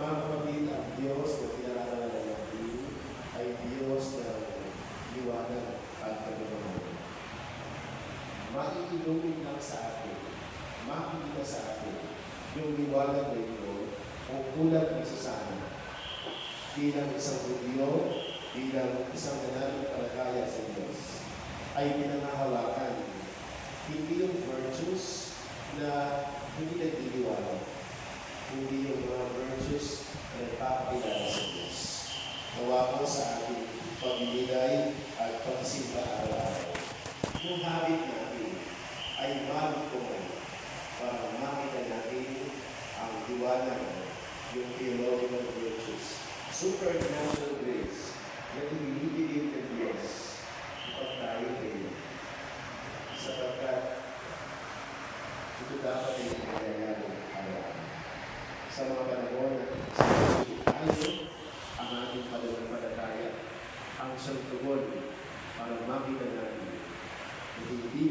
Mga kapatid, ang Diyos na kinararalan natin ay Diyos ng liwanag at kaganahan. Makikilumin lang sa atin, makikita sa atin yung liwanag na ito o kulat ng sasana bilang isang Hudyo, bilang isang nananampalataya sa Diyos ay pinangahawakan hindi yung virtues na hindi nagdiliwanag, hindi yung mga virtues na nagpapakilala sa Diyos. Nawa ko sa ating pamilay at pagsimba araw-araw. Yung habit natin ay malikuman para makita natin ang liwanag, yung theological virtues, supernatural grace na ibinibigay ng Diyos kapag tayo kayo. Sapagkat ito dapat ay nangyayari araw-araw. Sa mga panahon na tayo ang ating pananampalataya, ang siyang tugon para makita natin na hindi